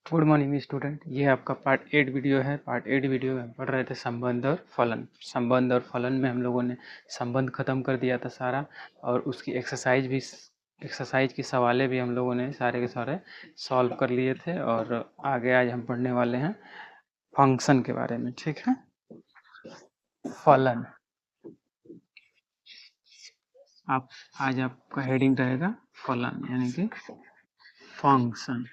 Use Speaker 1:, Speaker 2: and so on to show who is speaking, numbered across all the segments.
Speaker 1: Good morning student. ये आपका part 8 video है। पार्ट 8 वीडियो में हम पढ़ रहे थे संबंध और फलन। संबंध और फलन में हम लोगों ने संबंध खत्म कर दिया था सारा, और उसकी एक्सरसाइज की सवालें भी हम लोगों ने सारे के सारे सॉल्व कर लिए थे। और आगे आज हम पढ़ने वाले हैं फंक्शन के बारे में। ठीक है, फलन। आप आज आपका हेडिंग रहेगा फलन, यानी कि फंक्शन।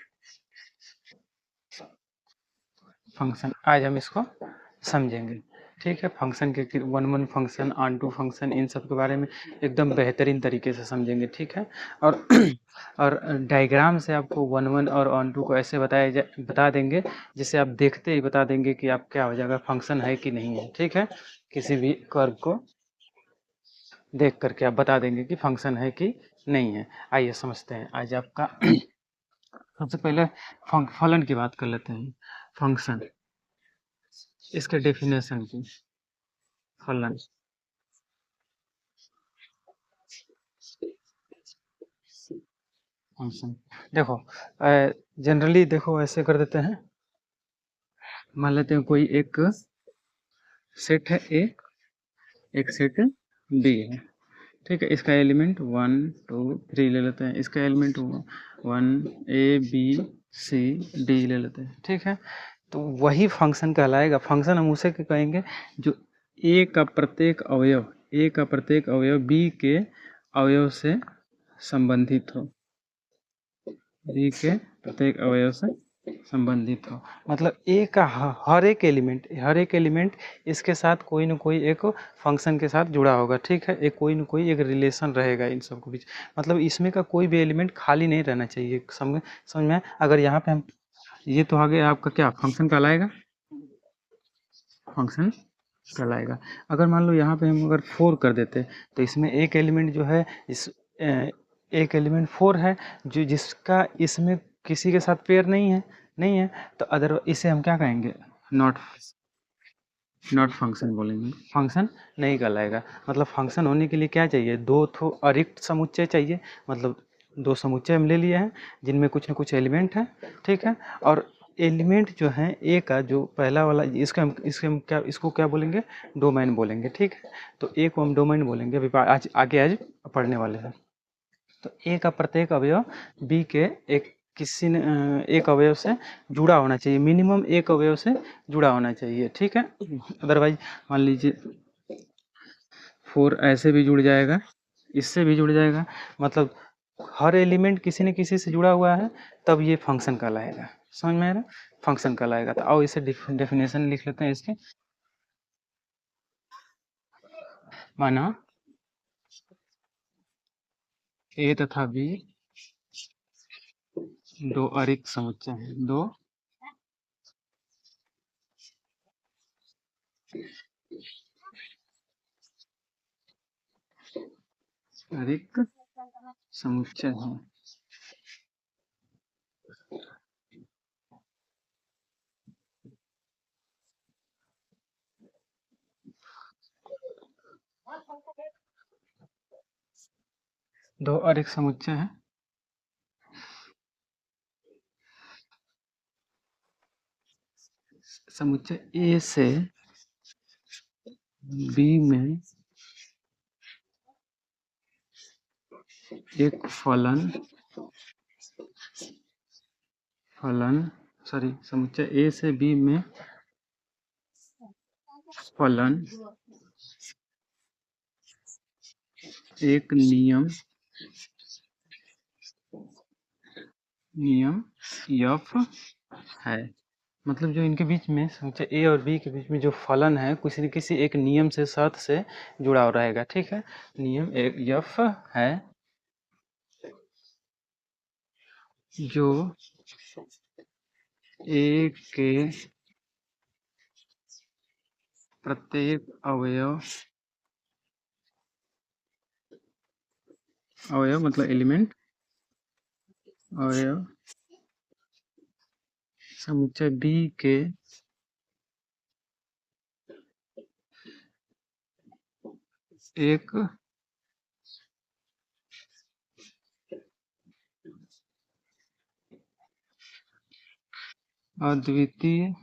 Speaker 1: फंक्शन आज हम इसको समझेंगे। ठीक है, फंक्शन के one one function, onto function, इन सब के बारे में एकदम बेहतरीन तरीके से समझेंगे। ठीक है, और और डायग्राम से आपको वन वन और ऑन टू को ऐसे बता देंगे जिससे आप देखते ही बता देंगे कि आप क्या हो जाएगा, फंक्शन है कि नहीं है। ठीक है, किसी भी कर्व को देख करके आप बता देंगे कि फंक्शन है कि नहीं है। आइए समझते हैं आज आपका सबसे पहले फलन की बात कर लेते हैं। फंक्शन, इसके डेफिनेशन की। फलन, फंक्शन देखो, जनरली देखो ऐसे कर देते हैं। मान लेते हैं कोई एक सेट है ए, एक सेट बी है। ठीक है, इसका एलिमेंट 1 2 3 ले लेते हैं। इसका element 1 A B C D ले लेते हैं। ठीक है, तो वही फंक्शन कहलाएगा। फंक्शन हम उसे कहेंगे जो ए का प्रत्येक अवयव बी के अवयव से संबंधित हो। बी के प्रत्येक अवयव से संबंधित हो, मतलब ए का हर एक एलिमेंट इसके साथ कोई न कोई एक फंक्शन के साथ जुड़ा होगा। ठीक है, एक कोई न कोई एक रिलेशन रहेगा इन सब के बीच। मतलब इसमें का कोई भी एलिमेंट खाली नहीं रहना चाहिए। समझ में? अगर यहाँ पे हम, ये तो आगे आपका क्या फंक्शन कहलाएगा, फंक्शन कहलाएगा। अगर मान लो यहाँ पे हम अगर 4 कर देते, तो इसमें एक एलिमेंट जो है एक एलिमेंट 4 है, जो जिसका इसमें किसी के साथ पेयर नहीं है, तो अदर इसे हम क्या कहेंगे, नॉट नॉट फंक्शन बोलेंगे। फंक्शन नहीं कहलाएगा। मतलब फंक्शन होने के लिए क्या चाहिए, दो ठो अरिक्त समुच्चय चाहिए। मतलब दो समुच्चय हम ले लिए हैं जिनमें कुछ न कुछ एलिमेंट है। ठीक है, और एलिमेंट जो है ए का जो पहला वाला, इसको क्या बोलेंगे, डोमेन बोलेंगे। ठीक है, तो ए को हम डोमेन बोलेंगे। अभी आज पढ़ने वाले हैं। तो ए का प्रत्येक अवयव बी के एक अवयव से जुड़ा होना चाहिए। मिनिमम एक अवयव से जुड़ा होना चाहिए। ठीक है, अदरवाइज मान लीजिए 4 ऐसे भी जुड़ जाएगा, इससे भी जुड़ जाएगा। मतलब हर एलिमेंट किसी न किसी से जुड़ा हुआ है, तब ये फंक्शन कहलाएगा। समझ में आ रहा? फंक्शन कहलाएगा। तो आओ इसे डेफिनेशन लिख लेते हैं इसके। माना ए तथा बी दो अरिक्त समुच्चय हैं। दो अरिक्त समुच्चय हैं। दो अरिक्त समुच्चय हैं। समुच्चय ए से बी में एक समुच्चय ए से बी में फलन एक नियम एफ है। मतलब जो इनके बीच में, समुच्चय ए और बी के बीच में जो फलन है, किसी न किसी एक नियम से, शर्त से जुड़ा हुआ रहेगा। ठीक है, नियम एक एफ है जो ए के प्रत्येक अवयव मतलब एलिमेंट अवयव समुच्चय बी के एक अद्वितीय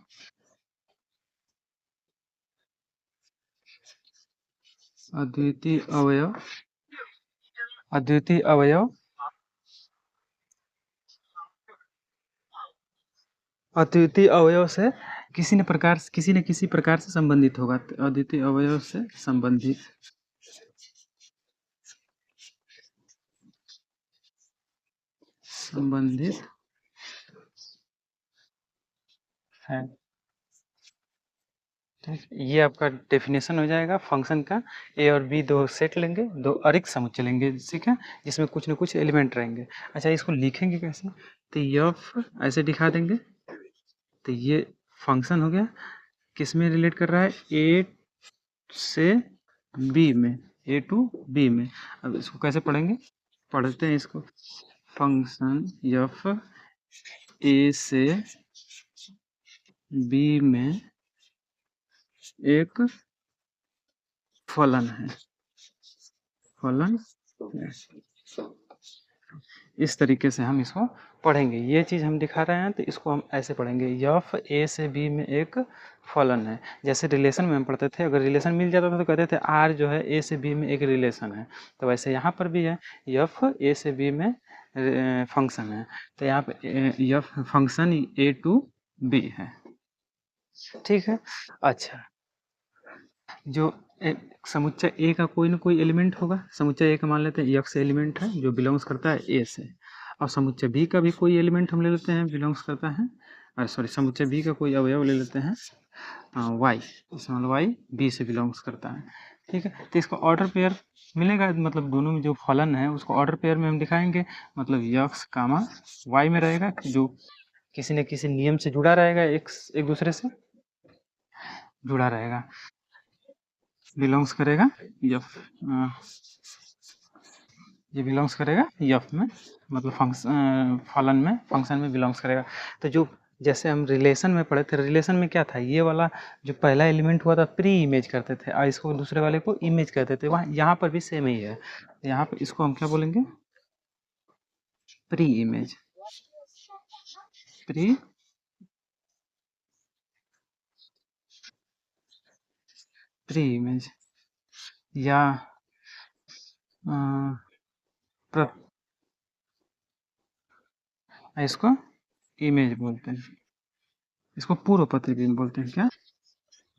Speaker 1: अद्वितीय अवयव अद्वितीय अवयव अद्वितीय अवयव से किसी न किसी प्रकार से संबंधित होगा। अद्वितीय अवयव से संबंधित है। ठीक, ये आपका डेफिनेशन हो जाएगा फंक्शन का। ए और बी दो सेट लेंगे, दो अरिक्त समुच्चय लेंगे, ठीक है, जिसमें कुछ न कुछ एलिमेंट रहेंगे। अच्छा, इसको लिखेंगे कैसे? तो एफ ऐसे दिखा देंगे। तो ये फंक्शन हो गया, किस में रिलेट कर रहा है? ए से बी में, ए टू बी में। अब इसको कैसे पढ़ेंगे? पढ़ते हैं इसको, फंक्शन एफ ए से बी में एक फलन है, फलन। इस तरीके से हम इसको पढ़ेंगे। ये चीज़ हम दिखा रहे हैं तो इसको हम ऐसे पढ़ेंगे, एफ ए से बी में एक फलन है। जैसे रिलेशन में हम पढ़ते थे, अगर रिलेशन मिल जाता था तो कहते थे आर जो है ए से बी में एक रिलेशन है। तो वैसे यहाँ पर भी है, एफ ए से बी में फंक्शन है। तो यहाँ पे F function A to B है, ठीक है। अच्छा, जो समुच्चय ए का कोई ना कोई एलिमेंट होगा। समुच्चय ए का मान लेते हैं एक्स एलिमेंट है जो बिलोंग्स करता है ए से, और समुच्चय बी का भी कोई एलिमेंट हम ले लेते हैं, बिलोंग्स करता है, अरे सॉरी, समुच्चय बी का कोई अवयव ले लेते हैं वाई, स्मॉल वाई बी से बिलोंग्स करता है, ठीक है। तो इसको ऑर्डर पेयर मिलेगा, मतलब दोनों में जो फलन है उसको ऑर्डर पेयर में हम दिखाएंगे। मतलब यक्स कामा वाई में रहेगा, जो किसी न किसी नियम से जुड़ा रहेगा, एक दूसरे से जुड़ा रहेगा, बिलोंग्स करेगा यफ, ये बिलोंग्स करेगा यफ में, मतलब फंक्शन में बिलोंग्स करेगा। तो जो जैसे हम रिलेशन में पढ़े थे, रिलेशन में क्या था, ये वाला जो पहला एलिमेंट हुआ था प्री इमेज करते थे, और इसको दूसरे वाले को इमेज कहते थे। वहाँ यहाँ पर भी सेम ही है। यहाँ पर इसको हम क्या बोलेंगे? Pre image, pre pre image, या इसको इमेज बोलते हैं, इसको पूर्व प्रतिबिंब बोलते हैं। क्या?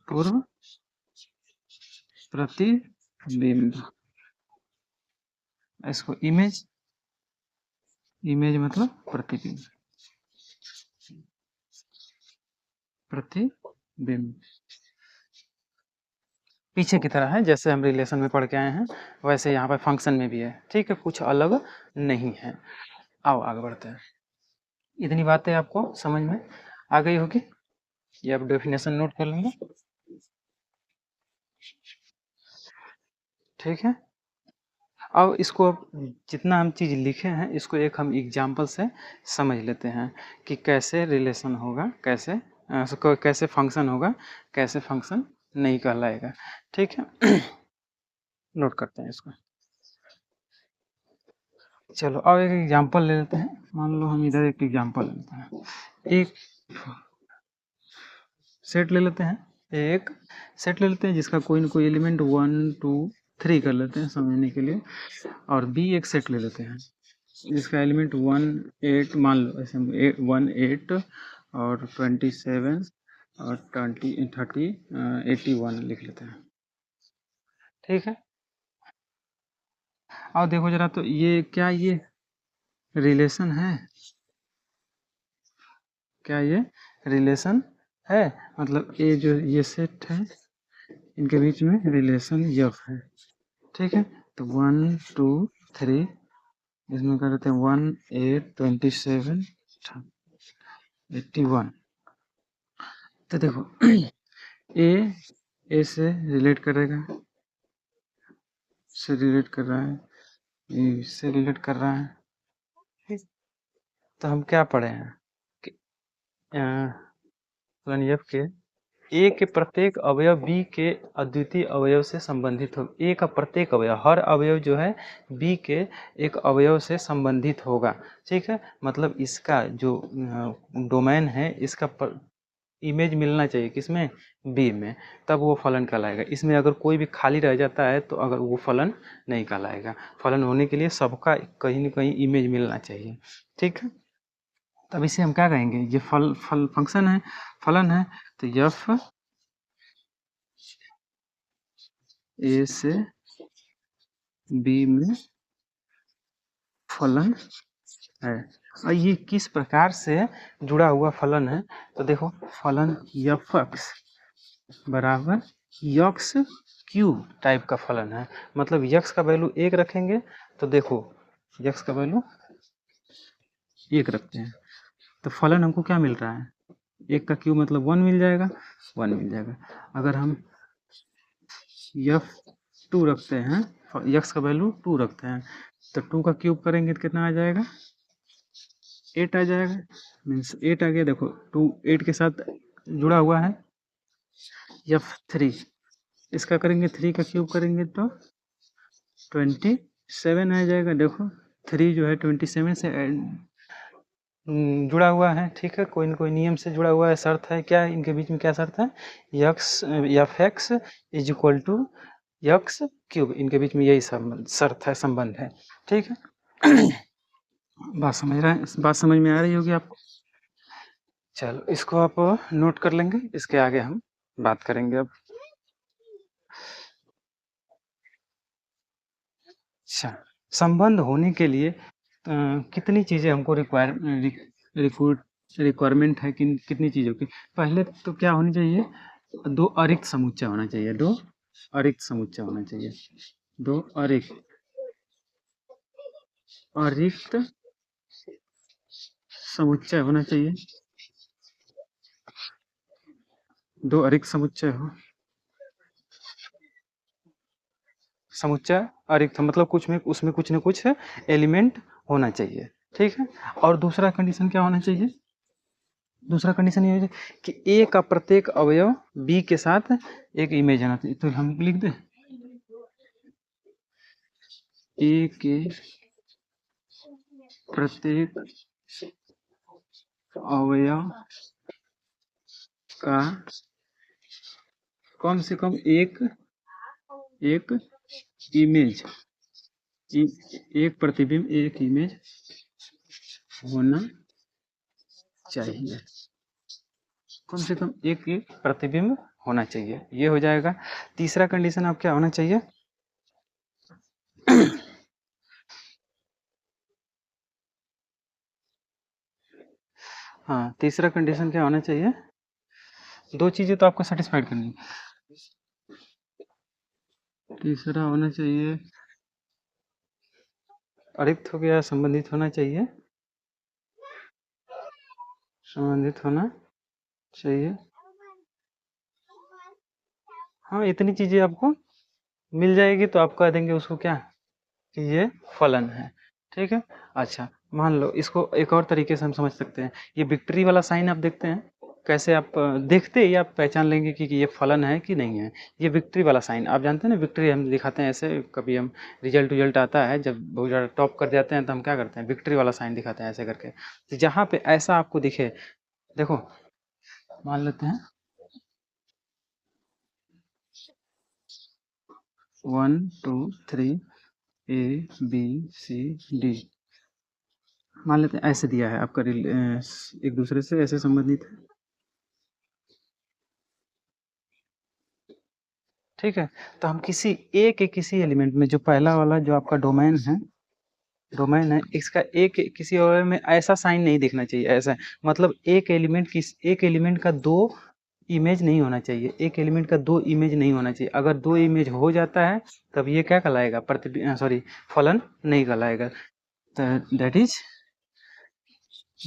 Speaker 1: पूर्व प्रतिबिंब। इसको इमेज, इमेज मतलब प्रतिबिंब, प्रतिबिंब पीछे की तरह है, जैसे हम रिलेशन में पढ़ के आए हैं वैसे यहाँ पर फंक्शन में भी है, ठीक है, कुछ अलग नहीं है। आओ आगे बढ़ते हैं। इतनी बातें आपको समझ में आ गई होगी, ये आप डेफिनेशन नोट कर लेंगे, ठीक है। अब इसको, जितना हम चीज़ लिखे हैं इसको एक हम एग्जाम्पल से समझ लेते हैं कि कैसे रिलेशन होगा, कैसे फंक्शन होगा, कैसे फंक्शन नहीं कहलाएगा, ठीक है। नोट करते हैं इसको। चलो अब एक एग्जांपल ले लेते हैं। मान लो हम इधर एक एग्जांपल लेते हैं, एक सेट ले लेते हैं, एक सेट ले लेते हैं जिसका कोई ना कोई एलिमेंट 1 2 3 कर लेते हैं समझने के लिए, और बी एक सेट ले लेते हैं जिसका एलिमेंट 1 8, मान लो ऐसे 1 8 और 27 और 20 30 81 लिख लेते हैं, ठीक है। और देखो जरा, तो ये क्या, ये रिलेशन है? क्या ये रिलेशन है? मतलब ये जो ये सेट है इनके बीच में रिलेशन यफ है, ठीक है। तो 1 2 3, इसमें कर देते हैं 1 8 27 81। तो देखो ए ए से रिलेट करेगा, से रिलेट कर रहा है, इससे रिलेट कर रहा है, ठीक। तो हम क्या पढ़े हैं कि फलन एफ के ए के प्रत्येक अवयव बी के अद्वितीय अवयव से संबंधित हो। ए का प्रत्येक अवयव, हर अवयव जो है बी के एक अवयव से संबंधित होगा। ठीक है, मतलब इसका जो डोमेन है, इसका इमेज मिलना चाहिए किसमें, बी में, तब वो फलन कहलाएगा। इसमें अगर कोई भी खाली रह जाता है तो अगर वो फलन नहीं कहलाएगा। फलन होने के लिए सबका कहीं न कहीं इमेज मिलना चाहिए। ठीक है, तब इसे हम क्या कहेंगे, ये फंक्शन है, फलन है, तो एफ ए से बी में फलन है। और ये किस प्रकार से जुड़ा हुआ फलन है, तो देखो फलन एफ एक्स बराबर यक्स क्यूब टाइप का फलन है। मतलब यक्स का वैल्यू 1 रखेंगे तो देखो यक्स का वैल्यू 1 रखते हैं तो फलन हमको क्या मिल रहा है, 1 का क्यूब मतलब 1 मिल जाएगा, 1 मिल जाएगा। अगर हम एफ 2 रखते हैं, यक्स का वैल्यू 2 रखते हैं, तो 2 का क्यूब करेंगे तो कितना आ जाएगा, 8 आ जाएगा। मीन्स 8 आ गया। देखो 2 8 के साथ जुड़ा हुआ है। एफ 3 इसका करेंगे, 3 का क्यूब करेंगे तो 27 आ जाएगा। देखो 3 जो है 27 से जुड़ा हुआ है। ठीक है, कोई न कोई नियम से जुड़ा हुआ है, शर्त है। क्या है इनके बीच में, क्या शर्त है, x f x is equal to x cube, इनके बीच में यही शर्त है, संबंध है। ठीक है बात समझ रहे हैं, बात समझ में आ रही होगी आपको। चलो इसको आप नोट कर लेंगे, इसके आगे हम बात करेंगे अब। अच्छा, संबंध होने के लिए कितनी चीज़ें हमको रिक्वायरमेंट है, कितनी चीज़ों की। पहले तो क्या होनी चाहिए, 2 अरिक्त समुच्चय होना चाहिए, 2 अरिक्त समुच्चय होना चाहिए, 2 अरिक्त अरिक्त समुच्चय होना चाहिए, 2 अरिक्त समुच्चय हो, समुच्चय अरिक्त मतलब कुछ में उसमें कुछ न कुछ एलिमेंट होना चाहिए। ठीक है, और दूसरा कंडीशन क्या होना चाहिए, दूसरा कंडीशन ये है कि ए का प्रत्येक अवयव बी के साथ एक इमेज आना चाहिए। तो हम लिख दें ए के प्रत्येक अवयव का कम से कम एक इमेज, एक प्रतिबिंब, एक इमेज होना चाहिए, कम से कम एक प्रतिबिंब होना चाहिए। ये हो जाएगा। तीसरा कंडीशन आप क्या होना चाहिए, हाँ तीसरा कंडीशन क्या होना चाहिए, 2 चीजें तो आपको सेटिस्फाइड करनी है। तीसरा होना चाहिए, अरिक्त हो गया, संबंधित होना चाहिए, संबंधित होना चाहिए। हाँ इतनी चीजें आपको मिल जाएगी तो आप कह देंगे उसको क्या, कि ये फलन है। ठीक है, अच्छा मान लो इसको एक और तरीके से हम समझ सकते हैं। ये विक्ट्री वाला साइन आप देखते हैं, कैसे आप देखते ही आप पहचान लेंगे कि ये फलन है कि नहीं है। ये विक्ट्री वाला साइन आप जानते हैं ना, विक्ट्री हम दिखाते हैं ऐसे, कभी हम रिजल्ट आता है जब बहुत ज़्यादा टॉप कर जाते हैं तो हम क्या करते हैं, विक्ट्री वाला साइन दिखाते हैं ऐसे करके। तो जहाँ पे ऐसा आपको दिखे, देखो मान लेते हैं 1 2 3 ए बी सी डी, मान लेते हैं ऐसे दिया है आपका एक दूसरे से ऐसे संबंधित है। ठीक है, तो हम किसी ए के किसी एलिमेंट में, जो पहला वाला जो आपका डोमेन है इसका एक किसी और में ऐसा साइन नहीं दिखना चाहिए। ऐसा मतलब एक एलिमेंट का 2 इमेज नहीं होना चाहिए, एक एलिमेंट का 2 इमेज नहीं होना चाहिए। अगर 2 इमेज हो जाता है तब ये क्या कहलाएगा, सॉरी फलन नहीं कहलाएगा। दैट इज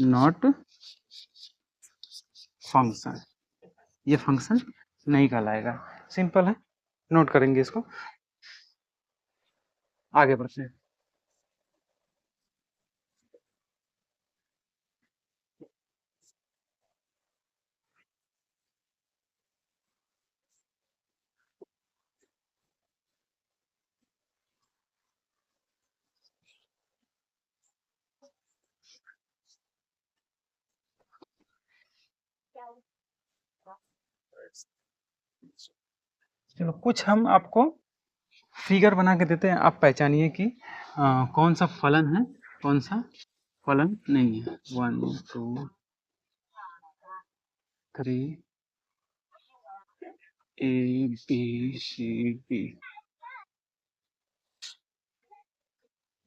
Speaker 1: नॉट फंक्शन, ये फंक्शन नहीं कहलाएगा। सिंपल है, नोट करेंगे इसको, आगे बढ़ते हैं। चलो कुछ हम आपको फिगर बना के देते हैं, आप पहचानिए कि कौन सा फलन है, कौन सा फलन नहीं है। 1 2 3 ए बी सी डी।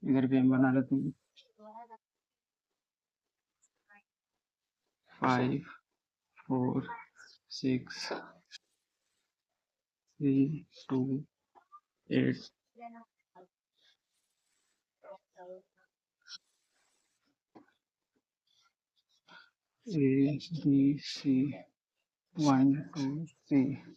Speaker 1: इधर भी हम बना लेते हैं 5 4 6 3 2 8 ए बी सी 1 2 3।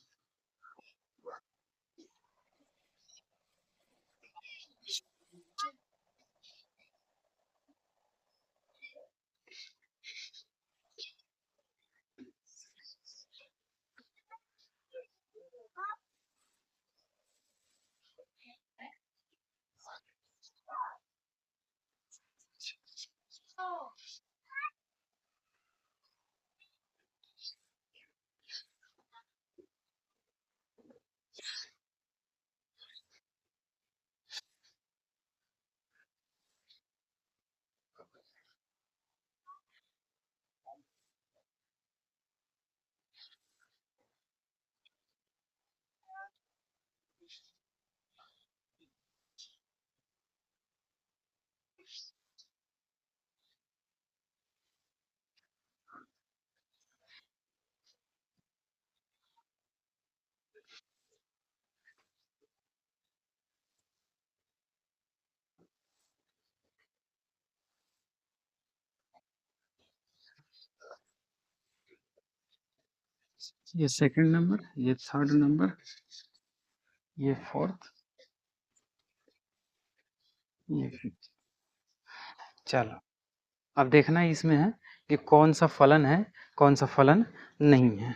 Speaker 1: ये सेकंड नंबर, ये थर्ड नंबर, ये फोर्थ, ये फिफ्थ। चलो अब देखना है इसमें है कि कौन सा फलन है, कौन सा फलन नहीं है।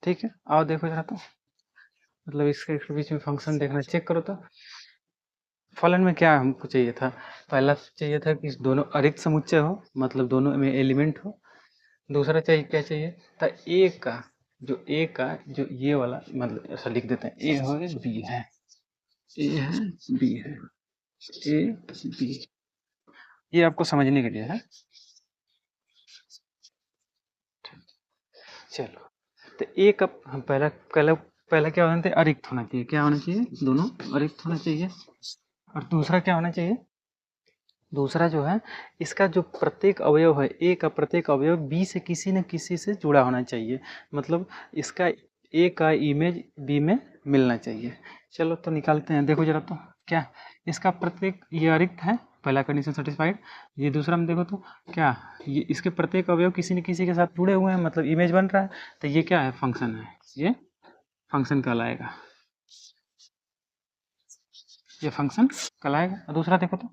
Speaker 1: ठीक है, आओ देखो जरा तो, मतलब इसके बीच में फंक्शन देखना, चेक करो तो। फलन में क्या हमको चाहिए था, पहला चाहिए था कि दोनों अरिक्त समुच्चय हो, मतलब दोनों में एलिमेंट हो। दूसरा चाहिए, क्या चाहिए था, ए का जो ये वाला, मतलब ऐसा लिख देते हैं, ए है बी है, ए है बी है, ए बी, ये आपको समझने के लिए है। चलो तो ए का हम पहला पहला पहला क्या होना चाहिए, अरिक्त होना चाहिए। क्या होना चाहिए, दोनों अरिक्त होना चाहिए। और दूसरा क्या होना चाहिए, दूसरा जो है, इसका जो प्रत्येक अवयव है, ए का प्रत्येक अवयव बी से किसी न किसी से जुड़ा होना चाहिए, मतलब इसका ए का इमेज बी में मिलना चाहिए। चलो तो निकालते हैं, देखो जरा तो, क्या इसका प्रत्येक, ये अरिक्त है, पहला कंडीशन सेटिस्फाइड। ये दूसरा में देखो तो, क्या ये इसके प्रत्येक अवयव किसी न किसी के साथ जुड़े हुए हैं, मतलब इमेज बन रहा है, तो ये क्या है, फंक्शन है, ये फंक्शन कहलाएगा, ये फंक्शन कहलाएगा। और दूसरा देखो तो,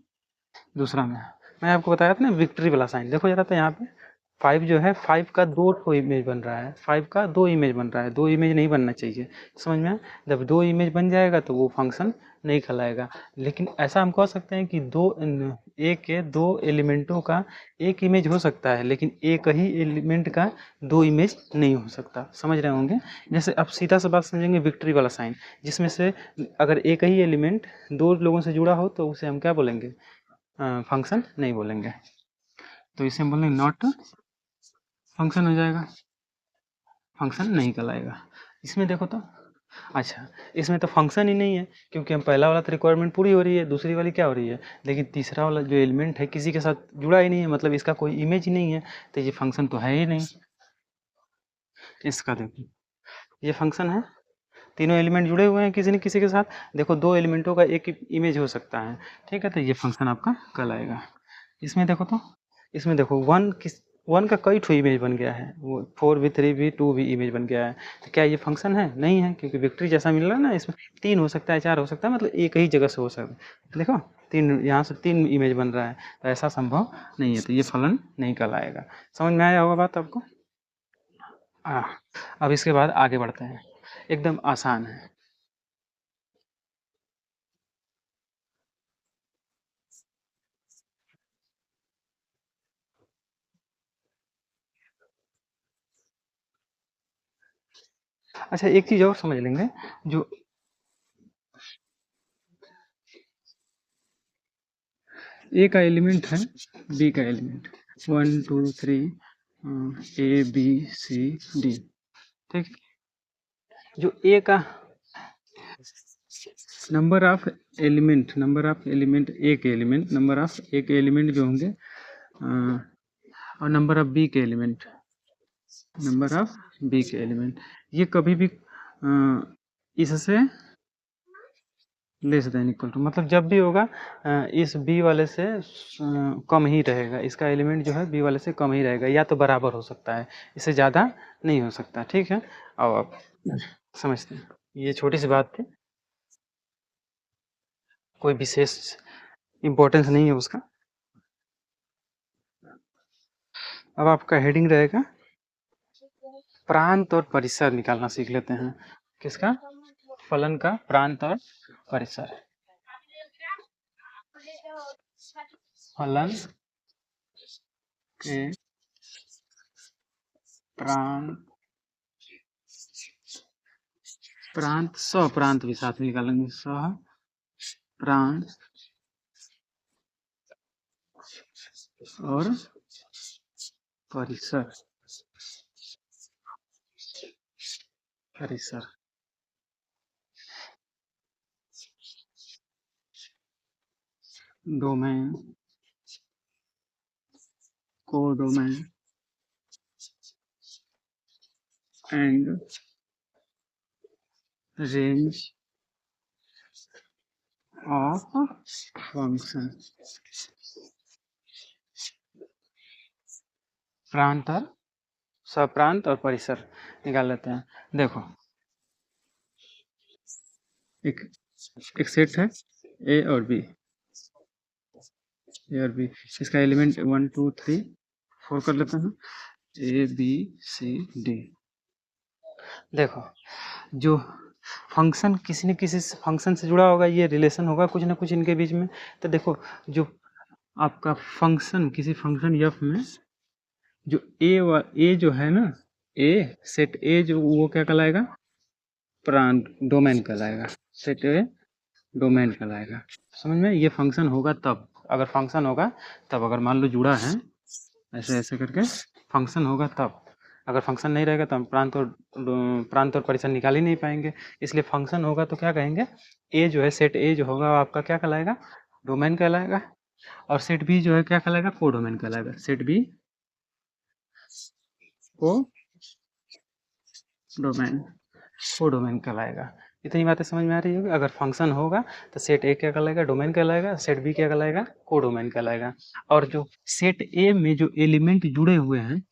Speaker 1: दूसरा में मैं आपको बताया था ना विक्ट्री वाला साइन, देखो जरा तो यहाँ पे 5 जो है, 5 का दो ठो इमेज बन रहा है, 5 का दो इमेज बन रहा है, दो इमेज नहीं बनना चाहिए, समझ में आया? जब दो इमेज बन जाएगा तो वो फंक्शन नहीं कहलाएगा। लेकिन ऐसा हम कह सकते हैं कि ए के दो एलिमेंटों का एक इमेज हो सकता है, लेकिन एक ही एलिमेंट का दो इमेज नहीं हो सकता, समझ रहे होंगे। जैसे अब सीधा सा बात समझेंगे, विक्ट्री वाला साइन, जिसमें से अगर एक ही एलिमेंट दो लोगों से जुड़ा हो तो उसे हम क्या बोलेंगे, फंक्शन नहीं बोलेंगे, तो इसे हम बोलेंगे नॉट फंक्शन हो जाएगा, फंक्शन नहीं कहलाएगा। इसमें देखो तो, अच्छा इसमें तो फंक्शन ही नहीं है, क्योंकि हम पहला वाला तो रिक्वायरमेंट पूरी हो रही है, दूसरी वाली क्या हो रही है, लेकिन तीसरा वाला जो एलिमेंट है किसी के साथ जुड़ा ही नहीं है, मतलब इसका कोई इमेज ही नहीं है, तो ये फंक्शन तो है ही नहीं। इसका देखो, ये फंक्शन है, तीनों एलिमेंट जुड़े हुए हैं किसी न किसी के साथ, देखो दो एलिमेंटों का एक इमेज हो सकता है, ठीक है, तो ये फंक्शन आपका कहलाएगा। इसमें देखो तो, इसमें देखो वन का कई ठो इमेज बन गया है, वो 4 भी 3 भी 2 भी इमेज बन गया है, तो क्या ये फंक्शन है, नहीं है, क्योंकि विक्ट्री जैसा मिल रहा है ना, इसमें 3 हो सकता है, 4 हो सकता है, मतलब एक ही जगह से हो सकता है, देखो 3, यहाँ से 3 इमेज बन रहा है, तो ऐसा संभव नहीं है, तो ये फलन नहीं कहलाएगा। समझ में आया होगा बात आपको। अब इसके बाद आगे बढ़ते हैं, एकदम आसान है। अच्छा, एक चीज़ और समझ लेंगे, जो ए का एलिमेंट है, बी का element, 1 2 3 A B C D, ठीक। जो ए का नंबर ऑफ एलिमेंट, एक एलिमेंट, नंबर ऑफ एक एलिमेंट जो होंगे, और नंबर ऑफ बी के एलिमेंट, ये कभी भी इससे लेस देन इक्वल टू, मतलब जब भी होगा इस बी वाले से कम ही रहेगा, इसका एलिमेंट जो है बी वाले से कम ही रहेगा, या तो बराबर हो सकता है, इससे ज़्यादा नहीं हो सकता, ठीक है। अब आप समझते हैं, ये छोटी सी बात थी, कोई विशेष इम्पोर्टेंस नहीं है उसका। अब आपका हेडिंग रहेगा प्रांत और परिसर निकालना सीख लेते हैं। किसका? फलन का प्रांत और परिसर। फलन के प्रांत, सप्रांत भी साथ में निकालेंगे, सप्रांत और परिसर, domain, codomain and range of function. प्रांत और सप्रांत और परिसर निकाल लेते हैं। देखो, एक सेट है ए और बी, इसका एलिमेंट 1 2 3 4 कर लेते हैं, ए बी सी डी। देखो, जो फंक्शन किसी न किसी फंक्शन से जुड़ा होगा, ये रिलेशन होगा कुछ ना कुछ इनके बीच में। तो देखो, जो आपका फंक्शन, किसी फंक्शन एफ में जो ए जो है ना, ए सेट ए जो, वो क्या कहलाएगा? प्रांत, डोमेन कहलाएगा, सेट ए डोमेन कहलाएगा। समझ में? ये फंक्शन होगा तब, अगर फंक्शन होगा तब, अगर मान लो जुड़ा है ऐसे ऐसे करके, फंक्शन होगा तब। अगर फंक्शन नहीं रहेगा तो हम प्रांत और परिसर निकाल ही नहीं पाएंगे। इसलिए फंक्शन होगा तो क्या कहेंगे? ए जो है, सेट ए जो होगा आपका क्या कहलाएगा? डोमेन कहलाएगा। और सेट बी जो है क्या कहलाएगा? को डोमेन कहलाएगा। सेट बी को डोमेन कहलाएगा। इतनी बातें समझ में आ रही होगी। अगर फंक्शन होगा तो सेट ए क्या कहलाएगा? डोमेन कहलाएगा। सेट बी क्या कहलाएगा? को डोमेन कहलाएगा। और जो सेट ए में जो एलिमेंट जुड़े हुए हैं,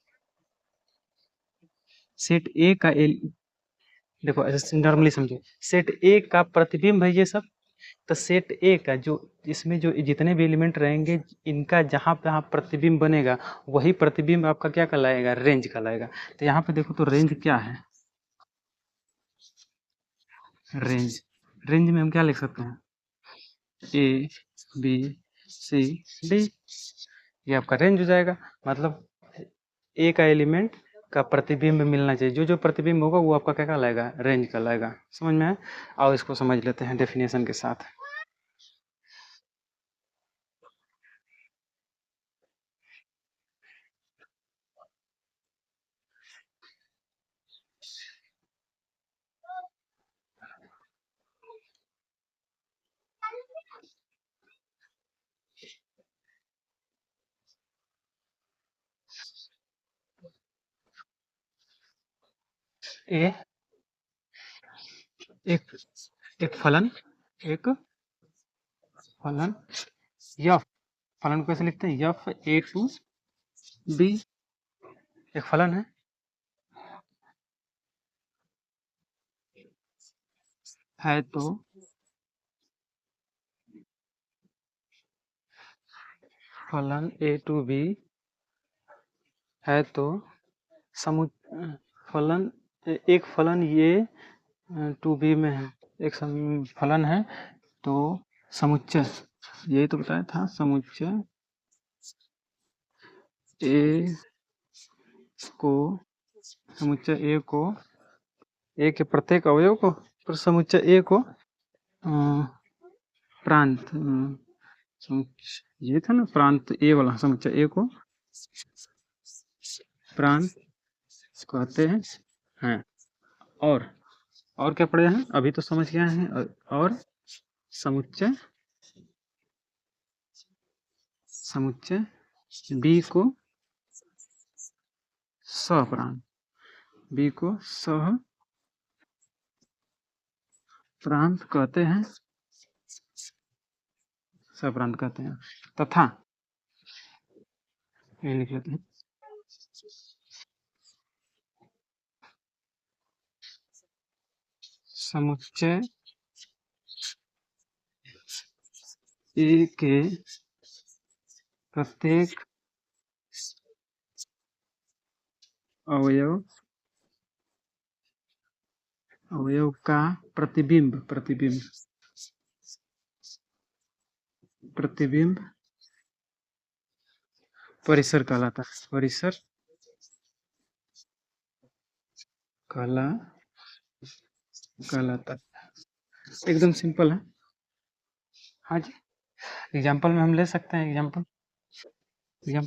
Speaker 1: सेट ए का देखो ऐसे नॉर्मली समझो, सेट ए का प्रतिबिंब है ये सब। तो सेट ए का जो, इसमें जो जितने भी एलिमेंट रहेंगे, इनका जहाँ पे प्रतिबिंब बनेगा, वही प्रतिबिंब आपका क्या कहलाएगा? रेंज कहलाएगा। तो यहाँ पे देखो तो रेंज क्या है? रेंज में हम क्या लिख सकते हैं? ए बी सी डी, ये आपका रेंज हो जाएगा। मतलब ए का एलिमेंट का प्रतिबिंब मिलना चाहिए, जो जो प्रतिबिंब होगा वो आपका क्या कहलाएगा? रेंज कहलाएगा। समझ में आया? आओ इसको समझ लेते हैं डेफिनेशन के साथ। ए एक एक फलन, यफ, फलन को कैसे लिखते हैं? यफ ए टू बी, एक फलन है तो फलन ए टू बी है तो समु फलन, एक फलन ये टू बी में है, एक फलन है तो समुच्चय, यही तो बताया था, समुच्चय ए को, ए के प्रत्येक अवयव को, पर समुच्चय ए को प्रांत, ये था ना प्रांत ए वाला, समुच्चय ए को प्रांत कहते हैं। और क्या पढ़े हैं अभी तो समझ गए हैं। और समुच्चय बी को सप्रांत, बी को सप्रांत कहते हैं, सप्रांत कहते हैं। तथा ये लिख लेते हैं, समुच्चय ए के प्रत्येक अवयव का प्रतिबिंब परिसर कहलाता है, परिसर कहलाता है। एकदम सिंपल है। हाँ जी, एग्जाम्पल में हम ले सकते हैं, एग्जाम्पल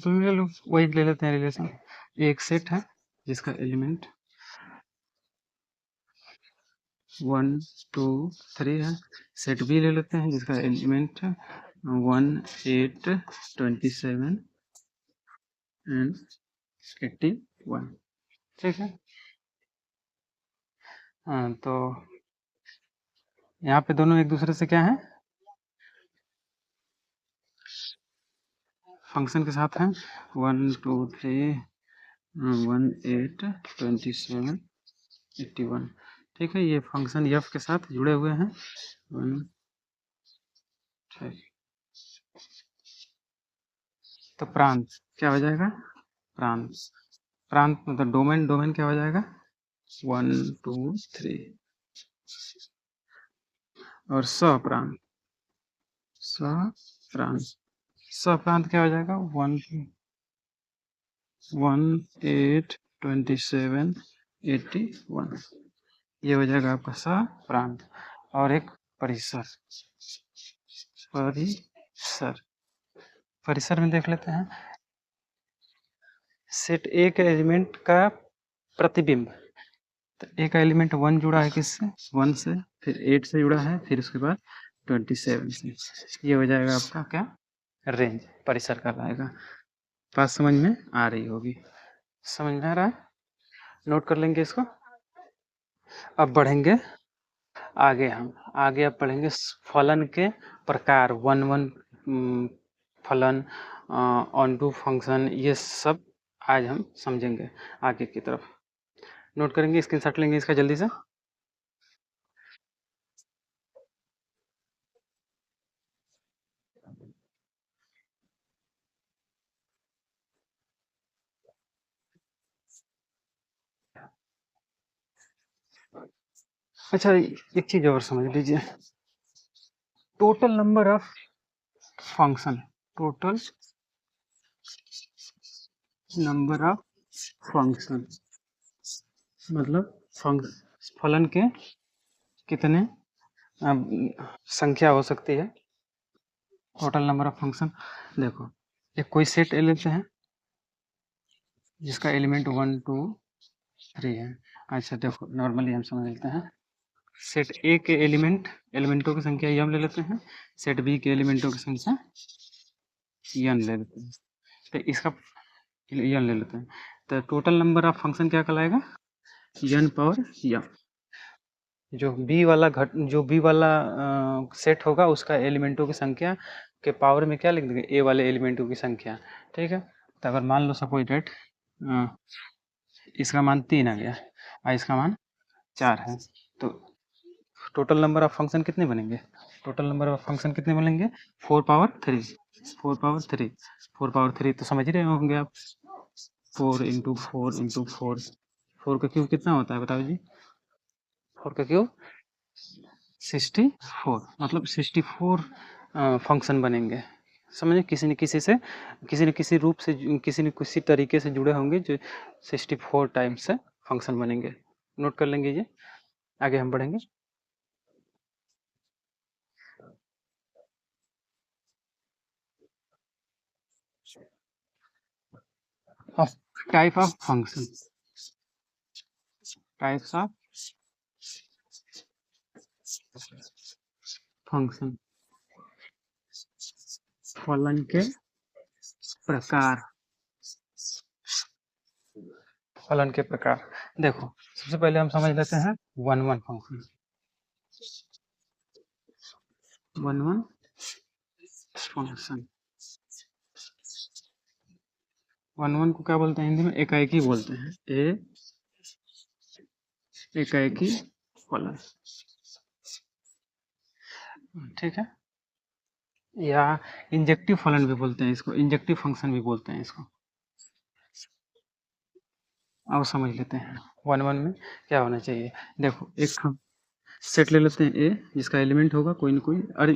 Speaker 1: में ले लो, वही ले लेते हैं रिलेशन। एक सेट है जिसका एलिमेंट 1 2 3 है, सेट बी ले लेते हैं जिसका एलिमेंट 1 8 27 एंड 81। ठीक है। हाँ, तो यहाँ पे दोनों एक दूसरे से क्या है, फंक्शन के साथ हैं 1 2 3 1 8 27 81। ठीक है, ये फंक्शन एफ के साथ जुड़े हुए हैं। तो प्रांत क्या हो जाएगा, प्रांत मतलब डोमेन क्या हो जाएगा 1 2 3। और सप्रांत क्या हो जाएगा 1 8 27 81। ये हो जाएगा आपका सप्रांत। और एक परिसर में देख लेते हैं, सेट ए के एलिमेंट का प्रतिबिंब। तो ए का एलिमेंट 1 जुड़ा है किससे, 1 से, फिर 8 से जुड़ा है, फिर उसके बाद 27 से। ये हो जाएगा आपका क्या, रेंज, परिसर कहलाएगा। बात समझ में आ रही होगी, समझ में आ रहा है, नोट कर लेंगे इसको। अब बढ़ेंगे आगे, आगे अब पढ़ेंगे फलन के प्रकार, 1 फलन, ऑनटू फंक्शन, ये सब आज हम समझेंगे आगे की तरफ। नोट करेंगे, स्क्रीनशॉट लेंगे इसका जल्दी से। अच्छा, एक चीज और समझ लीजिए, total number of function, total number of function मतलब फलन के कितने संख्या हो सकती है, टोटल नंबर ऑफ फंक्शन। देखो, एक कोई सेट ले लेते हैं जिसका एलिमेंट 1 2 3 है। अच्छा देखो, नॉर्मली हम समझ लेते हैं, सेट ए के एलिमेंटों की संख्या यम ले लेते हैं, सेट बी के एलिमेंटों की संख्या यन ले लेते हैं, तो इसका यन ले लेते हैं, तो टोटल नंबर ऑफ फंक्शन क्या कहलाएगा, यन पावर यम। जो बी वाला सेट होगा उसका एलिमेंटों की संख्या के पावर में क्या लिख देंगे, ए वाले एलिमेंटों की संख्या। ठीक है, तो अगर मान लो सपोज डेट इसका मान 3 आ गया और इसका मान 4 है, तो टोटल नंबर ऑफ फंक्शन कितने बनेंगे, टोटल नंबर ऑफ फंक्शन कितने बनेंगे 4 पावर 3, 4 पावर 3, 4 पावर 3 तो समझ ही रहे होंगे आप, 4 इंटू 4 इंटू 4, 4 का क्यूब कितना होता है बताओ जी, 4 का क्यूब 64, मतलब 64 फंक्शन बनेंगे। समझे, किसी न किसी रूप से, किसी न किसी तरीके से जुड़े होंगे जो 64 टाइम्स से फंक्शन बनेंगे। नोट कर लेंगे ये। आगे हम बढ़ेंगे। of type of function, types of function, फलन के प्रकार, फलन के प्रकार। देखो सबसे पहले हम समझ लेते हैं one one function. One one function, one one को क्या बोलते हैं हिंदी में? एकाएकी बोलते हैं। एकाएकी फलन, ठीक है। या इंजेक्टिव फलन भी बोलते हैं इसको, इंजेक्टिव फंक्शन भी बोलते हैं इसको। अब समझ लेते हैं वन वन में क्या होना चाहिए। देखो एक हम सेट ले लेते हैं ए, जिसका एलिमेंट होगा कोई ना कोई, अरे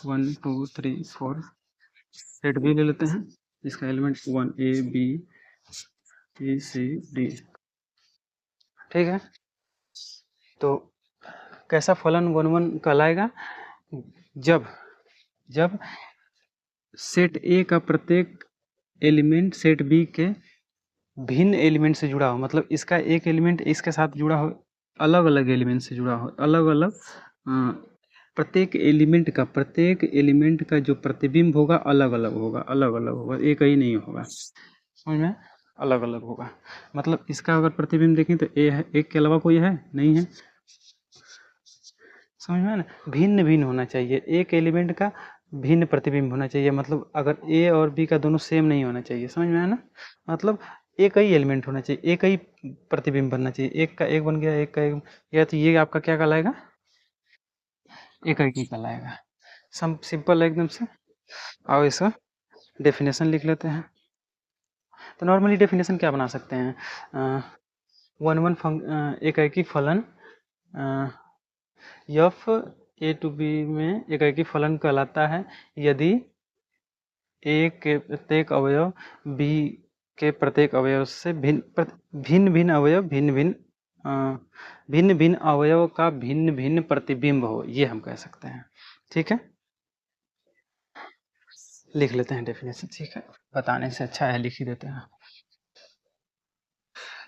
Speaker 1: 1 2 3 4। सेट बी ले लेते हैं जिसका element 1 A B C D, ठीक है। तो कैसा फलन वन वन कहलाएगा? जब जब सेट ए का प्रत्येक एलिमेंट सेट बी के भिन्न एलिमेंट से जुड़ा हो, मतलब इसका एक एलिमेंट इसके साथ जुड़ा हो, अलग अलग एलिमेंट से जुड़ा हो, अलग अलग प्रत्येक एलिमेंट का जो प्रतिबिंब होगा अलग अलग होगा, अलग अलग होगा, एक ही नहीं होगा, समझ में? अलग अलग होगा। मतलब इसका अगर प्रतिबिंब देखें तो ए है, एक के अलावा कोई है नहीं है, समझ में ना? भिन्न भिन्न होना चाहिए, एक एलिमेंट का भिन्न प्रतिबिंब होना चाहिए। मतलब अगर ए और बी का दोनों सेम नहीं होना चाहिए, समझ में आया ना? मतलब एक ही एलिमेंट होना चाहिए, एक ही प्रतिबिंब बनना चाहिए। एक का एक बन गया, एक का एक, या तो ये आपका क्या कहलाएगा? एक ही कहलाएगा। सिंपल है एकदम से। आओ इसका डेफिनेशन लिख लेते हैं। तो नॉर्मली डेफिनेशन क्या बना सकते हैं? वन वन एकाएकी फलन एफ ए टू बी में एकाएकी फलन कहलाता है यदि ए के प्रत्येक अवयव बी के प्रत्येक अवयव से भिन्न भिन्न अवयव भिन्न भिन्न अवयव का भिन्न भिन्न प्रतिबिंब हो, ये हम कह सकते हैं, ठीक है। लिख लेते हैं डेफिनेशन, ठीक है, बताने से अच्छा है लिख ही देते हैं।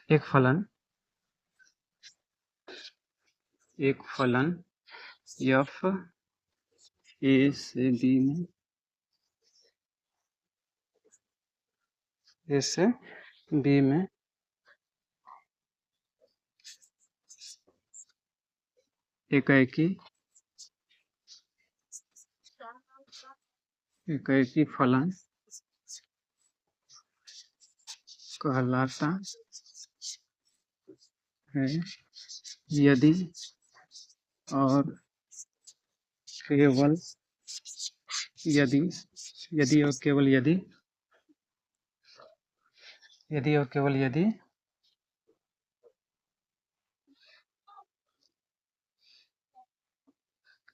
Speaker 1: एक फलन एफ ए से बी में, ए से बी में एकाएकी फलन कहलाता है यदि और केवल यदि, यदि और केवल यदि, यदि और केवल यदि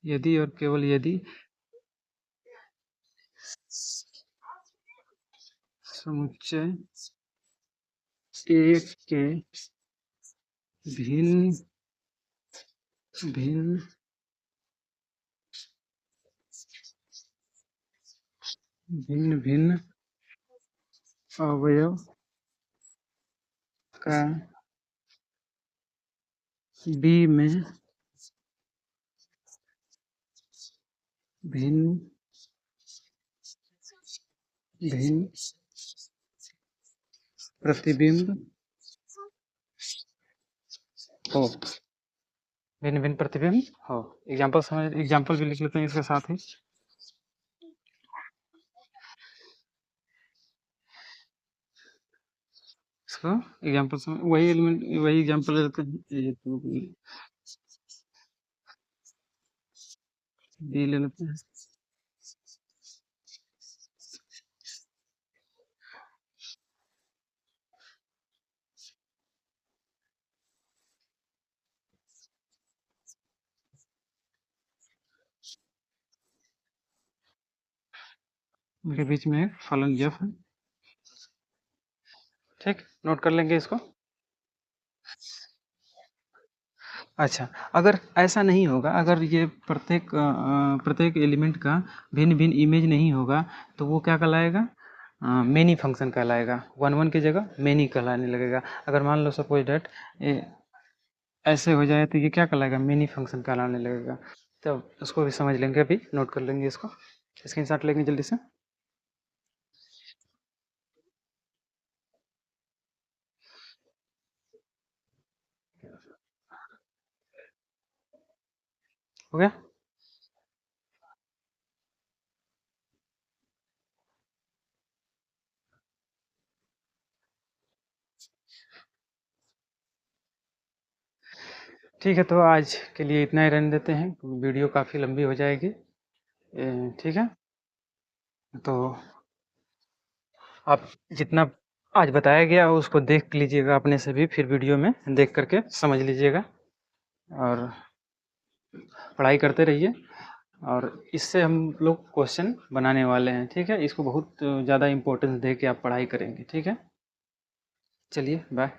Speaker 1: यदि और केवल यदि समुच्चय एक के भिन्न भिन्न भिन्न भिन्न अवयव का बी में भिन्न भिन्न प्रतिबिंब हो, भिन्न भिन्न प्रतिबिंब हो। एग्जाम्पल भी लिख लेते हैं इसके साथ ही। इसको एग्जाम्पल समझ, वही एलिमेंट वही एग्जाम्पल लेते हैं। ये तो बी ले लेते हैं। उनके बीच में एक फलन एफ है, ठीक, नोट कर लेंगे इसको। अच्छा, अगर ऐसा नहीं होगा, अगर ये प्रत्येक एलिमेंट का भिन्न-भिन्न इमेज नहीं होगा, तो वो क्या कहलाएगा? मेनी फंक्शन कहलाएगा। 1 की जगह मेनी कहलाने लगेगा। अगर मान लो सपोज दैट ऐसे हो जाए तो ये क्या कहलाएगा? मेनी फंक्शन कहलाने लगेगा। तो उसको भी समझ लेंगे, अभी नोट कर लेंगे इसको, स्क्रीनशॉट लेंगे जल्दी से। हो गया? ठीक है, तो आज के लिए इतना ही रहने देते हैं, वीडियो काफ़ी लंबी हो जाएगी। ठीक है, तो आप जितना आज बताया गया हो उसको देख लीजिएगा अपने से भी, फिर वीडियो में देख करके समझ लीजिएगा और पढ़ाई करते रहिए। और इससे हम लोग क्वेश्चन बनाने वाले हैं, ठीक है? इसको बहुत ज़्यादा इम्पोर्टेंस दे के आप पढ़ाई करेंगे, ठीक है? चलिए, बाय।